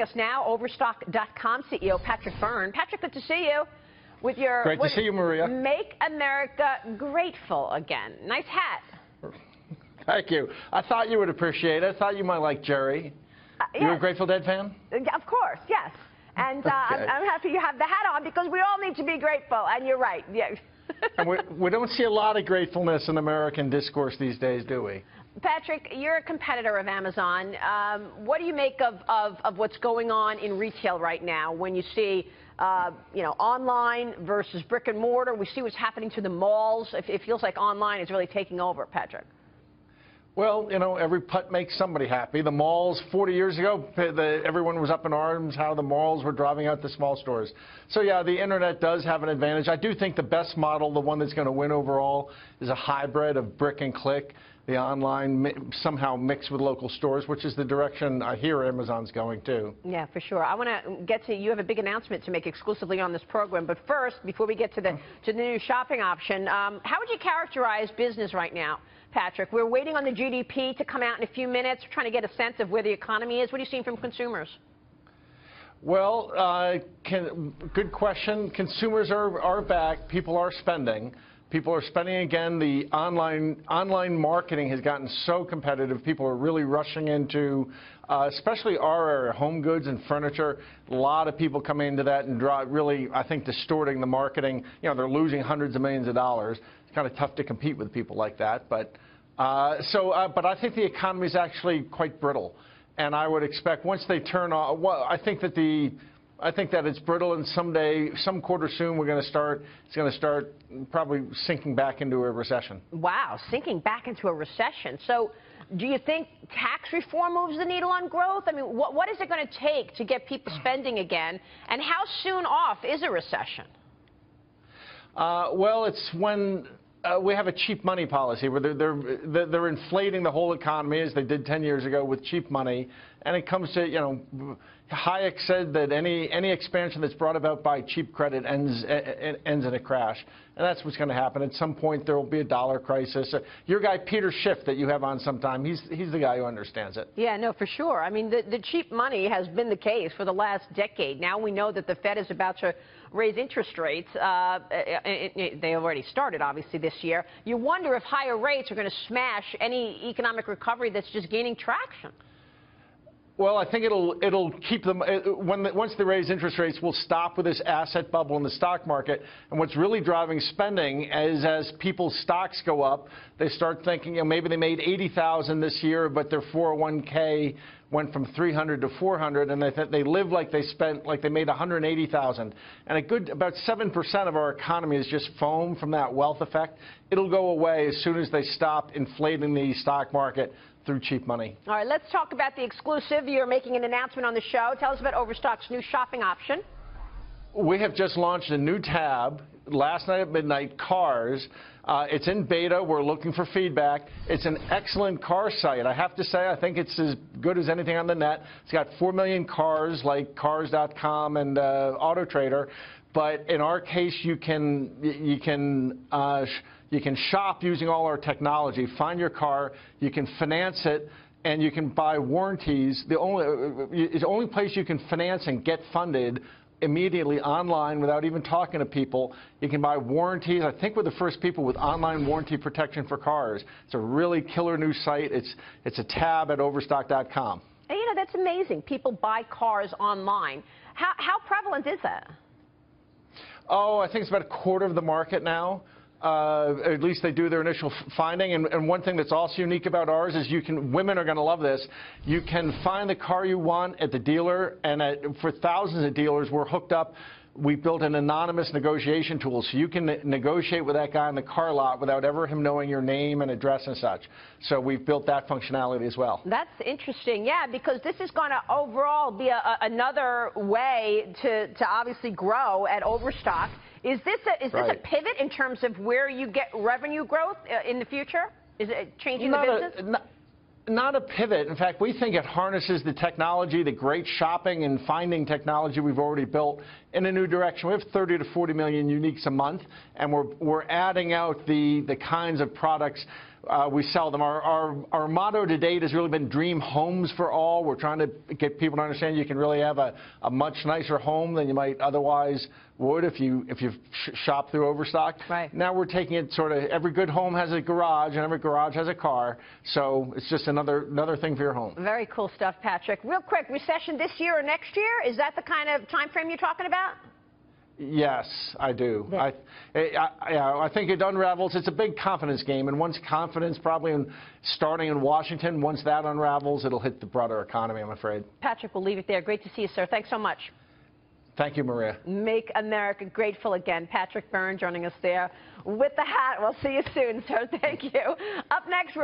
Us now, Overstock.com CEO Patrick Byrne. Patrick, good to see you. With your Great to see you, Maria. Make America Grateful Again. Nice hat. Thank you. I thought you would appreciate it. I thought you might like Jerry. Yes. You a Grateful Dead fan? Of course, yes. And okay. I'm happy you have the hat on because we all need to be grateful. And you're right. Yeah. And we don't see a lot of gratefulness in American discourse these days, do we? Patrick, you're a competitor of Amazon. What do you make of what's going on in retail right now when you see, online versus brick and mortar? We see what's happening to the malls. It feels like online is really taking over, Patrick. Well, every putt makes somebody happy. The malls, 40 years ago, everyone was up in arms how the malls were driving out the small stores. So, yeah, the Internet does have an advantage. I do think the best model, the one that's going to win overall, is a hybrid of brick and click. The online somehow mixed with local stores, which is the direction I hear Amazon's going to. Yeah, for sure. I want to get to, you have a big announcement to make exclusively on this program. But first, before we get to the new shopping option, how would you characterize business right now, Patrick? We're waiting on the GDP to come out in a few minutes. We're trying to get a sense of where the economy is. What are you seeing from consumers? Well, good question. Consumers are back. People are spending. People are spending again. The online marketing has gotten so competitive. People are really rushing into, especially our area, home goods and furniture. A lot of people coming into that and really, I think, distorting the marketing. They're losing hundreds of millions of dollars. It's kind of tough to compete with people like that. But but I think the economy is actually quite brittle, and I would expect once they turn on. Well, I think that it's brittle, and someday, some quarter soon, it's going to start probably sinking back into a recession. Wow, sinking back into a recession. So do you think tax reform moves the needle on growth? I mean, what is it going to take to get people spending again, and how soon off is a recession? Well, it's when we have a cheap money policy where they're inflating the whole economy as they did 10 years ago with cheap money, and it comes to, Hayek said that any expansion that's brought about by cheap credit ends in a crash, and that's what's going to happen. At some point, there will be a dollar crisis. Your guy Peter Schiff that you have on sometime, he's the guy who understands it. Yeah, no, for sure. I mean, the cheap money has been the case for the last decade. Now we know that the Fed is about to raise interest rates. They already started, obviously, this year. You wonder if higher rates are going to smash any economic recovery that's just gaining traction. Well, I think it'll keep them once they raise interest rates, we'll stop with this asset bubble in the stock market. And what's really driving spending is as people's stocks go up, they start thinking, maybe they made $80,000 this year, but their 401k went from 300 to 400, and they live like they made 180,000. And about 7% of our economy is just foam from that wealth effect. It'll go away as soon as they stop inflating the stock market through cheap money. All right, let's talk about the exclusive. You're making an announcement on the show. Tell us about Overstock's new shopping option. We have just launched a new tab last night at midnight, Cars. It's in beta. We're looking for feedback. It's an excellent car site. I have to say, I think it's as good as anything on the net. It's got 4 million cars like Cars.com and Auto Trader. But in our case, you can shop using all our technology, find your car, you can finance it, and you can buy warranties. The only place you can finance and get funded immediately online without even talking to people. You can buy warranties. I think we're the first people with online warranty protection for cars. It's a really killer new site. It's a tab at Overstock.com. And that's amazing. People buy cars online. How prevalent is that? Oh, I think it's about a quarter of the market now. At least they do their initial finding. And one thing that's also unique about ours is women are going to love this. You can find the car you want at the dealer, and for thousands of dealers, we're hooked up. We built an anonymous negotiation tool, so you can negotiate with that guy in the car lot without ever him knowing your name and address and such. So we've built that functionality as well. That's interesting, yeah, because this is going to overall be another way to obviously grow at Overstock. Is this a pivot in terms of where you get revenue growth in the future? Is it changing the business? Not a pivot. In fact, we think it harnesses the technology, the great shopping and finding technology we've already built in a new direction. We have 30 to 40 million uniques a month, and we're adding out the kinds of products we sell them. Our motto to date has really been dream homes for all. We're trying to get people to understand you can really have a much nicer home than you might otherwise would if you shop through Overstock. Right. Now we're taking it sort of, every good home has a garage and every garage has a car, so it's just another thing for your home. Very cool stuff, Patrick. Real quick, recession this year or next year? Is that the kind of time frame you're talking about? Yes, I do. Yeah. I think it unravels. It's a big confidence game, and once confidence, probably starting in Washington, once that unravels, it'll hit the broader economy, I'm afraid. Patrick, we'll leave it there. Great to see you, sir. Thanks so much. Thank you, Maria. Make America Grateful again. Patrick Byrne joining us there with the hat. We'll see you soon, sir. Thank you. Up next, we're